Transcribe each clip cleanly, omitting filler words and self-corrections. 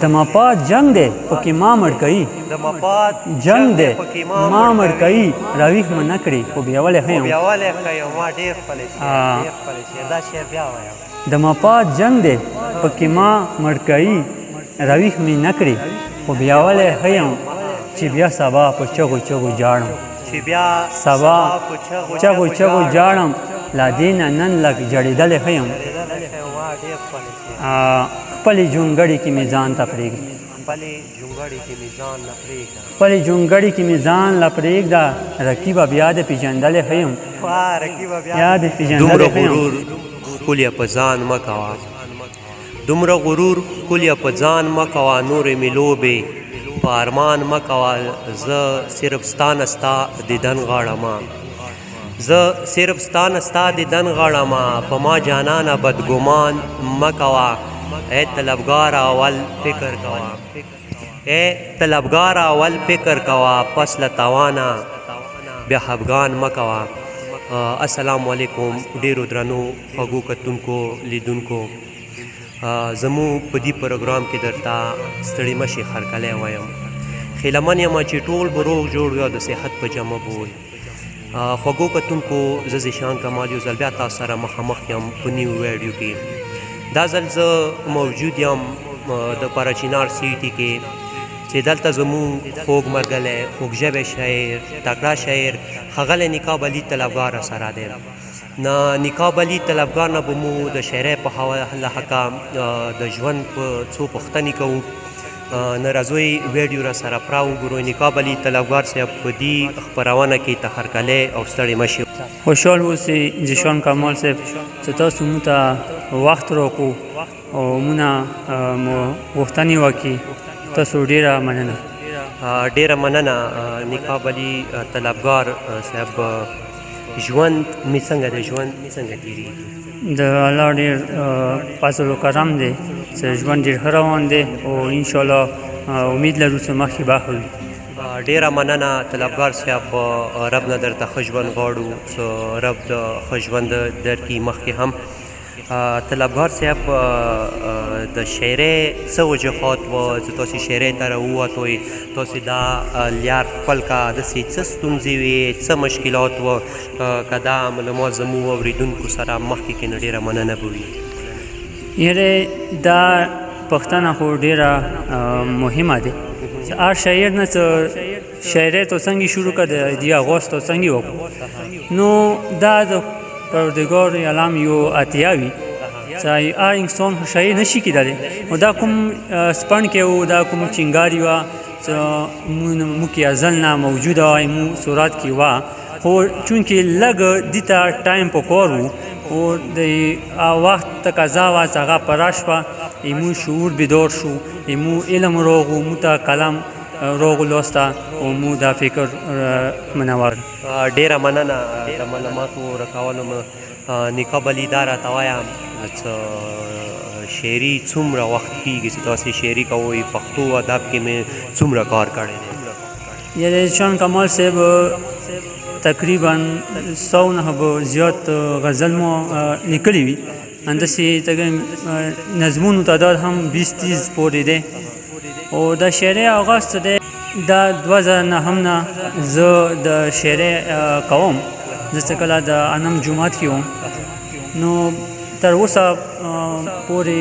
د مفاد جنگ دی پکې ما مړ کوي جنگ دی ما مړ کوي راویښ مې نه کړي خو بیاولی ښه یم د مفاد جنگ دی پکې ما مړ کوي راویښ مې نه کړي خو بیاولی ښه یم چې بیا سبا په چغو چغو ژاړم سبا چغو چغو ژاړم لا دې نه نن لږ جړېدلی ښه یم خپلې جونګړې کې مې ځان ته پرېږده خپلې جونګړې کې مې ځان له پرېږده رقیبه بیا دې پېژندلی ښه یم بیا دې پېژندلی ښه یم ښکليه په ځان مه کوه دومره غرور ښکليه په ځان مه کوه نورې مې لوبې په ارمان مه کوه زه صرف ستا نه ستا دیدن غواړمه زه صرف ستا نه ستا دیدن غواړمه په ما جانانه بدګمان مه کوه اے طلبگار اول فکر کوا اے طلبگار اول فکر کوا پس لتاوانا بیا خفګان مه کوه السلام علیکم ډیرو درنو خوږو کتونکو لیدونکو زموږ په دې پروګرام کې درته ستړي مه شي هرکلی وایم خیلمن یم چې ټول به روغ جوړ وي او د صحت په جمع به وي خوږو کتونکو زه ذیشان کمال یو ځل بیا تاسو سره مخامخ یم په نیو ویډیو کې دا ځل زه موجود یم د پراچینار سیټي کې چې دلته زموږ خوږ مرګلی خوږ ژبی شاعر تکړه شاعر ښاغلی نقاب علي طلبګار سره دی نه نقاب علي طلبګار نه به مو د شاعرۍ په حواله حقه د ژوند په څو پوښتنې کوو نه راځئ ویډیو را سره پوره وګورئ نقاب علي طلبګار صاحب په دې خپرونه کې ته هرکلی او ستړي مه شئ خوشحال اوسئ ذیشان کمال صاحب چې تاسو موږ ته وخت راکړو او مونږ مو غوښتنې وکړي تاسو ډېره مننه ډېره مننه نقاب علي طلبګار صاحب ژوند مې څنګه دی ژوند مې څنګه تېرېږي د الله ډېر فضل و کرم دی چې ژوند ډېر ښه روان دی او انشاءالله امید لرو چې مخکې به ښه وي ډیره مننه طلبګار صاحب رب نه درته ښه ژوند غواړو چې رب د ښه ژوند درکړي مخکې هم طلبګار صاحب د شاعرۍ څه وجوهات وه چې تاسې شاعرۍ ته راووتئ تاسې دا لیار خپل که داسې څه ستونزې وې څه مشکلات وه که دا معلومات زموږ اورېدونکو سره مخکې کې نو ډېره مننه به وي یعنې دا پوښتنه خو ډېره مهمه ده چې هر شاعر نه څه شاعرۍ تو څنګه شروع کړه د دې آغاز تو څنګه وکړو نو دا د پروردګار علام یو عطیه وي چې هر انسان شاعر نشي کېدلی نو دا کوم سپڼ کې و دا کوم چنګاري وه چې موږ کې ازل نه موجوده وه مو صورت کې وه خو چونکې لږ دې ته ټایم پکار و او د وخت تقاضا وه چې هغه پوره شوه ایمو شعور بیدار شو ایمو علم راغ و مو ته قلم راغ لوسته او مو دا فکر منور ډېره مننه د معلوماتو راکولو نقاب علي دا راته وایه چې شاعري څومره وخت کېږي چې تاسې شاعري کوئ پښتو ادب کې مې څومره کار کړی دی یعنې ذیشان کمال صاحب تقریبا 100 نه به زیات غزل مو لیکلي وي همداسې نظمونو تعداد هم 20-30 پورې دی او د شاعرۍ آغاز څه دی دا 2009 نه زه د شاعرۍ کوم زه چې کله د انم جومات کې وم نو تر اوسه پورې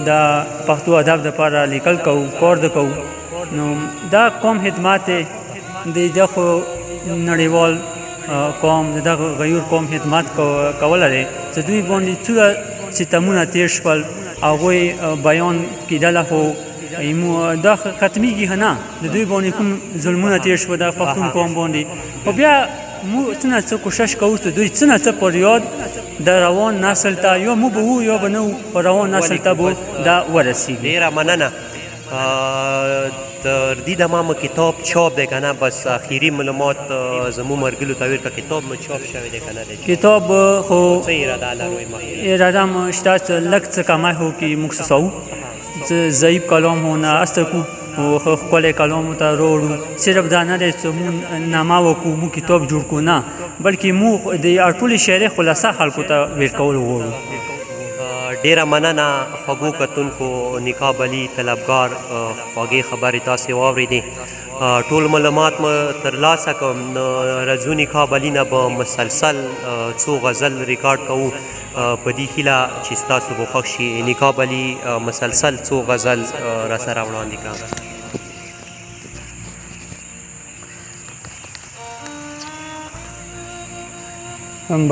د پښتو ادب دپاره لیکل کوو کار د کوو نو دا کوم خدمات دی د خو نړیوال قوم دغه غیر قوم خدمت کولی دی چې دوی باندې څومره ستمونه تېر شول هغوی بیان کېدله خو دا ختمیږي نه د دوی باندې کوم ظلمونه تېر شوه د پښتون قوم باندې خو بیا موږ څه نه څه کوشش کوو چې دوی څه نه څه پر یاد د روان نسل ته یا موږ به وو یا به نه وو په روان نسل ته به دا ورسېږي ډېره مننه تر دې دمه مو کتاب چاپ دی که نه بس اخري معلومات زموږ مرګلو ته ویل که کتاب مو چاپ شوی دی که نه دی کتاب خو څه اراده لرئ مخکې اراده مو شته چې لږ څه کمای هو کې موږ څه ضعیف کلام هو نه استه کو او ښکلی کلام ته راوړو صرف دا نه دی چې موږ نامه وکړو موږ کتاب جوړ کړو نه بلکې موږ د ټولې شاعرۍ خلاصه خلکو ته ورکول غواړو ډیره مننه خوږو کتونکو نقاب علي طلبګار خوږې خبرې تاسې واورېدې ټول معلومات مو ترلاسه کړم نو رضو نقاب علي نه به مسلسل څو غزل ریکارډ کوو په دې هیله چې ستاسو به خوښ شي نقاب علي مسلسل څو غزل راسره وړاندې کړه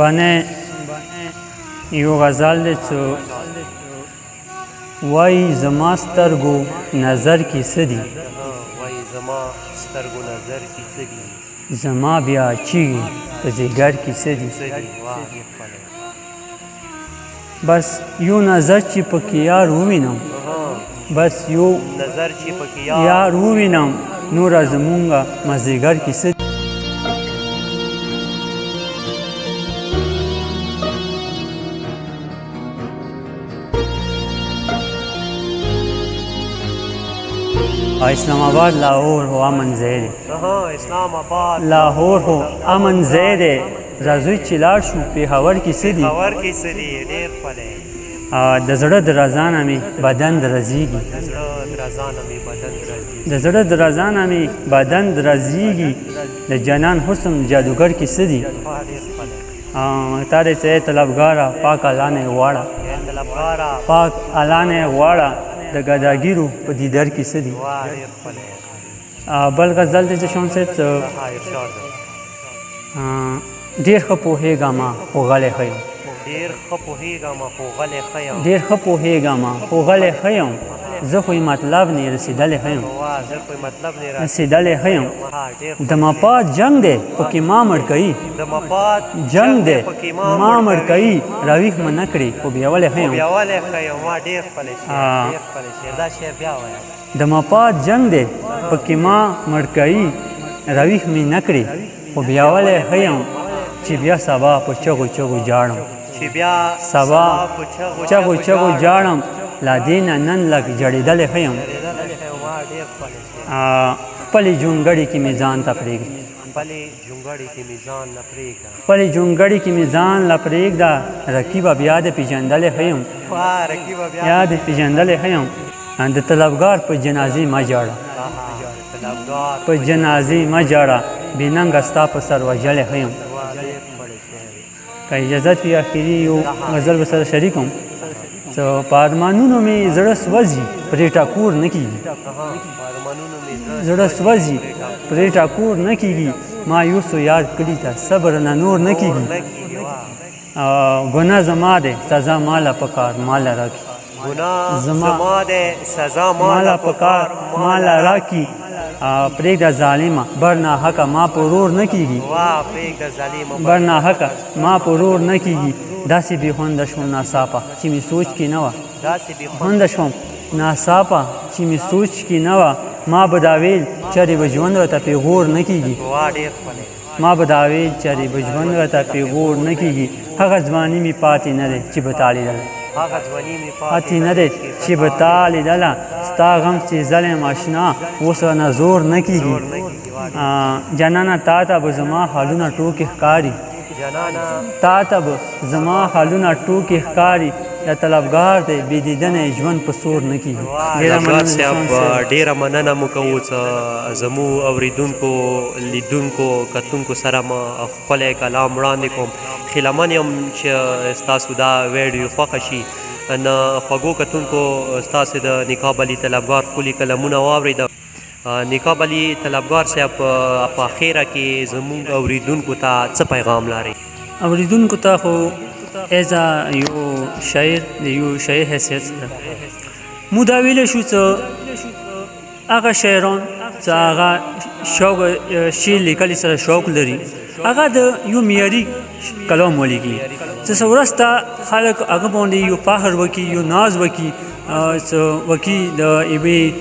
باندې یو غزل دی چې وایي زما سترګو نظر کې څه دي وایي زما سترګو نظر کې څه دي زما بیا چیږي په ځیګر کې څه دي بس یو نظر چې پکې یار ووینم بس یو نظر چې پکې یار ووینم نوره زمونږه مازدیګر کې څه دي اسلام آباد لاہور ہو امن زید اسلام آباد لاہور ہو امن زید رازوی چلار شو پیښور کې څه دي پیښور کې څه دي ډېر ښکلی د زړه درزانه مې بدن درزیږي د زړه درزانه مې بدن درزیږي د جنان حسن جادوګر کې څه دي تا دې څه طلبګاره پاک الله نه غواړه پاک الله نه غواړه د ګداګیرو په دیدار کې څه دي بل غزل دی چې شون صاحب ډېر ښه پوهېږم خو غلی ښه یم ډېر ښه پوهېږم خو غلی ښه یم ډېر ښه پوهېږم خو غلی ښه یم زه خو مطلب نه رسېدلی ښه یم رسېدلی ښه یم د مفاد جنګ دی پکې ما مړ کوي جنګ دی ما مړ کوي راویښ مه نه کړې خو بیا ولې ښه یم د مفاد جنګ دی پکې ما مړ کوي راویښ مې نه کړې خو بیا ولې ښه یم چې بیا سبا په چغو چغو جاړم سبا چغو چغو جاړم لا دې نه نن لږ جړېدلی ښه یم خپلې جونګړې کې مې ځان ته پرېږدي خپلې جونګړې کې مې ځان له پرېږده رقیبه بیا دې پېژندلی ښه یم بیا دې پېژندلی ښه یم د طلبګار په جنازې مه جاړه په جنازې مه جاړه بې ننګه ستا په سر وژلی ښه یم که اجازت وي اخري یو غزل به سره شریکم په ارمانونو مې زړه سوځي پرې ټاکور نه کېږي زړه سوځي پرې ټاکور نه کېږي مایوسو یاد کړي ته صبر نه نور نه کېږي ګناه زما دی سزا ماله پکار ماله راکړي زما دی سزا ماله پکار ماله راکړي پرېږده ظالمه بر ناحقه ما په ورور نه کېږي بر ناحقه ما په ورور نه کېږي داسې بې خونده شوم ناڅاپه چې مې سوچ کې نه وه خونده شوم ناڅاپه چې مې سوچ کې نه وه ما به دا ویل چرې به ژوند راته پیغور نه کېږي ما به دا ویل چرې به ژوند راته پیغور نه کېږي هغه ځواني مې پاتې نه دی چې به تا لیدله پاتې نه دی چې به تا لیدله ستا غم چې ظلم اشنا اوس رانه زور نه کېږي جانانه تا ته به زما حالونه ټوکې ښکاري تا ته به زما حالونه ټوکې ښکاري د طلبګار دی بې دیدنه ژوند په سور نه کېږي طلبګار صاحب ډېره مننه مو کوو چې زموږ اورېدونکو لیدونکو کتونکو سره م ښکلی کلام وړاندې کوم خیلمن یم چې ستاسو دا ویډیو خوښه شي نه خوږو کتونکو ستاسې د نقاب علي طلبګار ښکلي کلمونه واورېده نقاب علي طلبګار صاحب په اخره کې زموږ اورېدونکو ته څه پیغام لرئ اورېدونکو ته خو ایزا یو شاعر د یو شاعر حیثیت سره مو دا ویلی شو چې هغه شاعران چې هغه شوق شعر لیکلي سره شوق لري هغه د یو معیاري کلام ولیکي چې څه ورځ ته خلک هغه باندې یو فخر وکړي یو ناز وکړي وکړي د یوې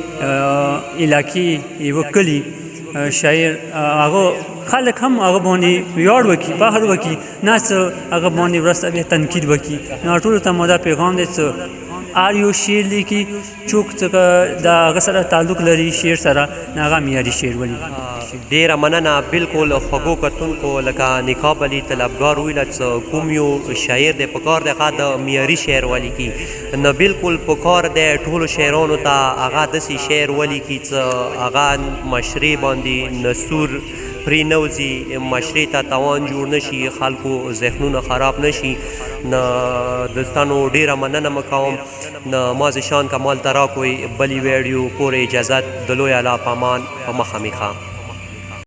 علاقې یوه کلي شاعر هغه خلک هم هغه باندې ویاړ وکړي فخر وکړي نه څه هغه باندې ورځ ته بیا تنقید وکړي نو ټولو ته مو دا پیغام دی چې هر یو شعر لیکي څوک څه د هغه سره تعلق لري شعر سره نو هغه معیاري شعر ولیکي. ډیره مننه. بالکل خوږو کتونکو لکه نقاب علي طلبګار ویله چې کوم یو شاعر دی پکار دی هغه د معیاري شعر ولیکي نو بالکل پکار دی ټولو شاعرانو ته هغه داسې شعر ولیکي چې هغه معاشرې باندې نسور پرې نه وځي، معاشرې ته تاوان جوړ نه شي، خلکو ذهنونه خراب نه شي. نو دوستانو ډیره مننه مه کوم. نو ما زشان کمال ته راکوئ بلې ویډیو پورې اجازت د لوی الله په امان په مخه میخه.